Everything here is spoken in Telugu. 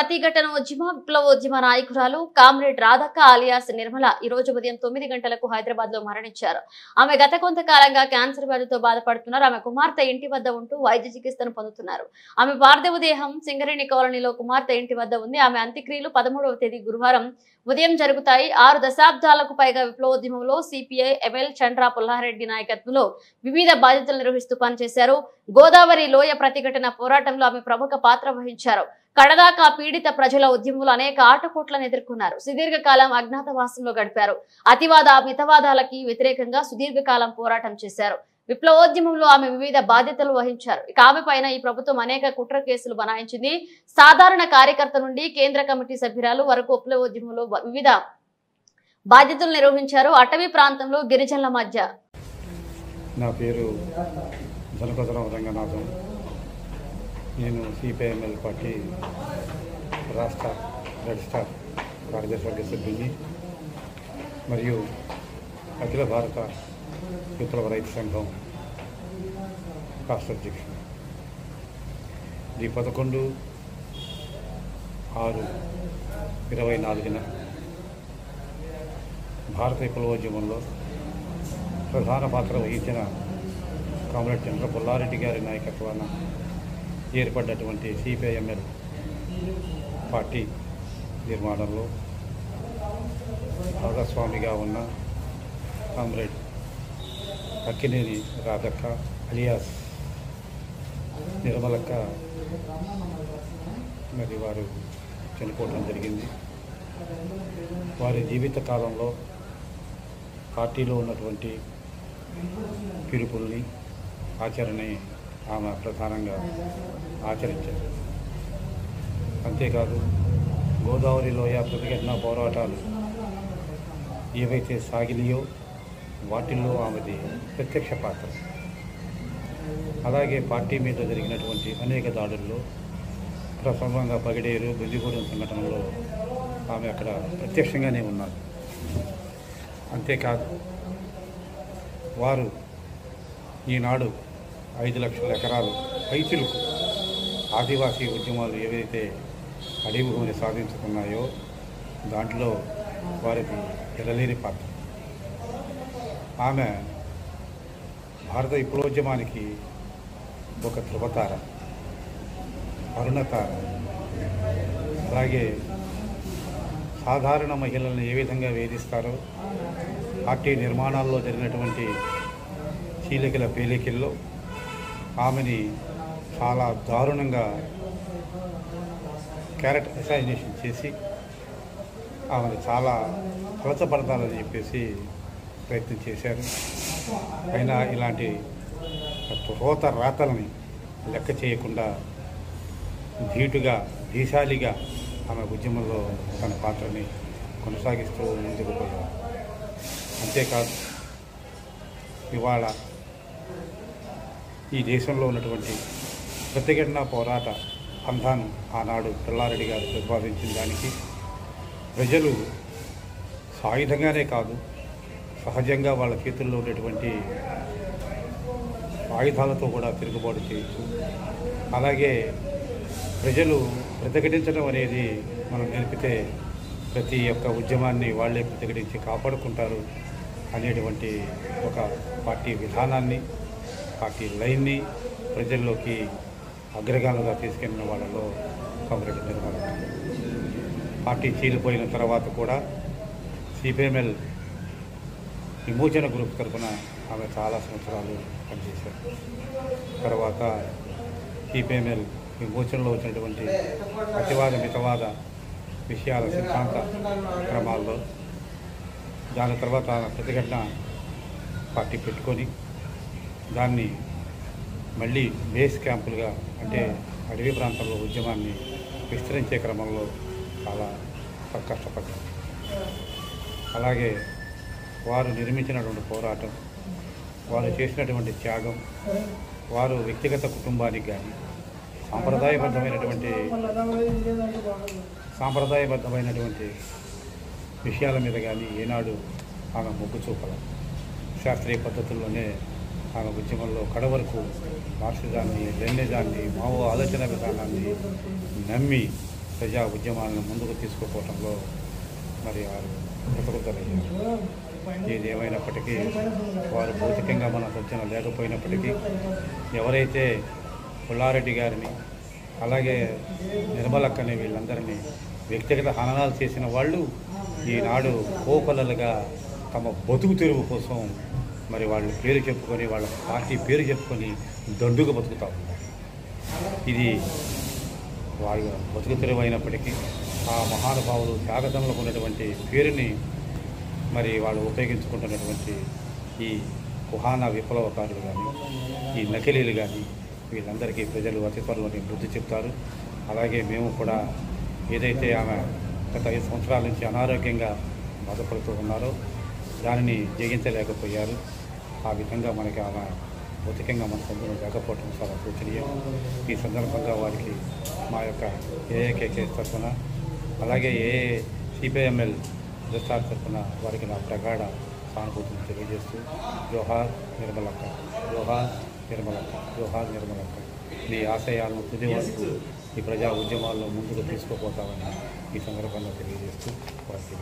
ప్రతిఘటన విప్లవోద్యమ నాయకురాలు కామ్రేడ్ రాధక్క ఆలియాస్ నిర్మల ఈ రోజు ఉదయం 9 గంటలకు హైదరాబాద్ లో మరణించారు. ఆమె గత కొంతకాలంగా క్యాన్సర్ వ్యాధితో బాధపడుతున్నారు. ఆమె కుమార్తె ఇంటి వద్ద ఉంటూ వైద్య చికిత్సను పొందుతున్నారు. ఆమె పార్థివ దేహం సింగరేణి కాలనీలో కుమార్తె ఇంటి వద్ద ఉంది. ఆమె అంత్యక్రియలు 13వ తేదీ గురువారం ఉదయం జరుగుతాయి. 6 దశాబ్దాలకు పైగా విప్లవోద్యమంలో సిపిఐ ఎంఎల్ చంద్ర పుల్లారెడ్డి నాయకత్వంలో వివిధ బాధ్యతలు నిర్వహిస్తూ పనిచేశారు. గోదావరి లోయ ప్రతిఘటన పోరాటంలో ఆమె ప్రముఖ పాత్ర వహించారు. కడదాకా పీడిత ప్రజల ఉద్యమంలో అనేక ఆటపోట్లను ఎదుర్కొన్నారు. సుదీర్ఘకాలం అజ్ఞాతవాసంలో గడిపారు. అతివాద మితవాదాలకి వ్యతిరేకంగా సుదీర్ఘకాలం పోరాటం చేశారు. విప్లవోద్యమంలో ఆమె వివిధ బాధ్యతలు వహించారు. ఇక ఆమె పైన ఈ ప్రభుత్వం అనేక కుట్ర కేసులు బనాయించింది. సాధారణ కార్యకర్త నుండి కేంద్ర కమిటీ సభ్యురాలు వరకు విప్లవోద్యమంలో వివిధ బాధ్యతలు నిర్వహించారు. అటవీ ప్రాంతంలో గిరిజనుల మధ్య. నా పేరు జనపదరావు రంగనాథం. నేను సిపిఐఎంఎల్ పార్టీ రాష్ట్ర రెడ్ స్టార్ కార్యదర్శి సభ్యుని మరియు అఖిల భారత విప్లవ రైతు సంఘం రాష్ట్ర అధ్యక్షుడు. ఈ 11/6/24 భారత విప్లవోద్యమంలో ప్రధాన పాత్ర వహించిన కామ్రేడ్ చంద్ర పుల్లారెడ్డి గారి నాయకత్వాన ఏర్పడ్డటువంటి సిపిఐఎంఎల్ పార్టీ నిర్మాణంలో భాగస్వామిగా ఉన్న కామ్రేడ్ అక్కినేని రాధక్క అలియాస్ నిర్మలక్క మరి వారు చనిపోవడం జరిగింది. వారి జీవిత కాలంలో పార్టీలో ఉన్నటువంటి పిలుపుల్ని ఆచరణ ఆమె ప్రధానంగా ఆచరించారు. అంతేకాదు గోదావరి లోయ ప్రతిఘటన పోరాటాలు ఏవైతే సాగినాయో వాటిల్లో ఆమెది ప్రత్యక్ష పాత్ర. అలాగే పార్టీ మీద జరిగినటువంటి అనేక దాడుల్లో ప్రసంగంగా పగిడేరు బెందిగూడెం సంఘటనలో ఆమె అక్కడ ప్రత్యక్షంగానే ఉన్నారు. అంతేకాదు వారు ఈనాడు 5 లక్షల ఎకరాలు రైతులకు ఆదివాసీ ఉద్యమాలు ఏవైతే అడవి భూమిని సాధించుకున్నాయో దాంట్లో వారిది ఎడలేని పాత్ర. ఆమె భారత విప్లవోద్యమానికి ఒక ధృవతార, అరుణతార. అలాగే సాధారణ మహిళలను ఏ విధంగా వేధిస్తారో పార్టీ నిర్మాణాల్లో జరిగినటువంటి చీలికల పేలికల్లో ఆమెని చాలా దారుణంగా క్యారెక్టర్ అసైనేషన్ చేసి ఆమెను చాలా కొలచబడతాలని చెప్పేసి ప్రయత్నం చేశారు. అయినా ఇలాంటి రోత రాతలని లెక్క చేయకుండా ధీటుగా దీశాలిగా ఆమె ఉద్యమంలో తన పాత్రని కొనసాగిస్తూ ముందుకు పోయారు. అంతేకాదు ఇవాళ ఈ దేశంలో ఉన్నటువంటి ప్రతిఘటన పోరాట పంథాను ఆనాడు పుల్లారెడ్డి గారు ప్రతిపాదించిన దానికి ప్రజలు సాయుధంగానే కాదు సహజంగా వాళ్ళ చేతుల్లో ఉండేటువంటి ఆయుధాలతో కూడా తిరుగుబాటు చేయొచ్చు. అలాగే ప్రజలు ప్రతిఘటించడం అనేది మనం నేర్పితే ప్రతి ఒక్క ఉద్యమాన్ని వాళ్ళే ప్రతిఘటించి కాపాడుకుంటారు అనేటువంటి ఒక పార్టీ విధానాన్ని, పార్టీ లైన్ని ప్రజల్లోకి అగ్రగాలుగా తీసుకెళ్లిన వాళ్ళలో కామ్రేడ్ నిర్మల. పార్టీ చీలిపోయిన తర్వాత కూడా సిపిఎంఎల్ విమోచన గ్రూప్ తరఫున ఆమె చాలా సంవత్సరాలు పనిచేశారు. తర్వాత సిపిఎంఎల్ విమోచనలో వచ్చినటువంటి అతివాద మితవాద విషయాల సిద్ధాంత క్రమాల్లో దాని తర్వాత ఆమె ప్రతిఘటన పార్టీ పెట్టుకొని దాన్ని మళ్ళీ బేస్ క్యాంపులుగా అంటే అడవి ప్రాంతంలో ఉద్యమాన్ని విస్తరించే క్రమంలో చాలా కష్టపడ్డారు. అలాగే వారు నిర్మించినటువంటి పోరాటం, వారు చేసినటువంటి త్యాగం, వారు వ్యక్తిగత కుటుంబానికి కానీ సాంప్రదాయబద్ధమైనటువంటి విషయాల మీద కానీ ఏనాడు ఆమె మొగ్గు చూపాలి. శాస్త్రీయ పద్ధతుల్లోనే ఆమె ఉద్యమంలో కడవరకు మార్క్సిజాన్ని, లెనినిజాన్ని, మావో ఆలోచన విధానాన్ని నమ్మి ప్రజా ఉద్యమాలను ముందుకు తీసుకుపోవడంలో మరి వారు కృతజ్ఞతలయ్యారు. ఏది ఏమైనప్పటికీ వారు భౌతికంగా మన సజ్జన లేకపోయినప్పటికీ ఎవరైతే పుల్లారెడ్డి గారిని అలాగే నిర్మలక్కని వీళ్ళందరినీ వ్యక్తిగత హననాలు చేసిన వాళ్ళు ఈనాడు కోకొల్లలుగా తమ బతుకు తెరువు కోసం మరి వాళ్ళ పేరు చెప్పుకొని వాళ్ళ పార్టీ పేరు చెప్పుకొని దండుగా బతుకుతా ఉన్నారు. ఇది వాళ్ళ బతుకు తెరువు అయినప్పటికీ ఆ మహానుభావులు త్యాగతంలో ఉన్నటువంటి పేరుని మరి వాళ్ళు ఉపయోగించుకుంటున్నటువంటి ఈ కుహానా విప్లవకారులు కానీ ఈ నకిలీలు కానీ వీళ్ళందరికీ ప్రజలు అతి త్వరలోనే బుద్ధి చెప్తారు. అలాగే మేము కూడా ఏదైతే ఆమె గత 5 సంవత్సరాల నుంచి అనారోగ్యంగా బాధపడుతూ ఉన్నారో దానిని జయించలేకపోయారు. ఆ విధంగా మనకి ఆమె భౌతికంగా మన సందులో లేకపోవడం చాలా సూచనీయం. ఈ సందర్భంగా వారికి మా యొక్క ఏఏకేకే తరఫున అలాగే సిపిఐఎంఎల్ దృష్టార్ తరఫున వారికి నా ప్రగాఢ సానుభూతిని తెలియజేస్తూ జోహార్ నిర్మలక్క, జోహార్ నిర్మలక్క, జోహార్ నిర్మలక్క, నీ ఆశయాలను తుది వరకు ఈ ప్రజా ఉద్యమాల్లో ముందుకు తీసుకుపోతామని ఈ సందర్భంగా తెలియజేస్తూ వారికి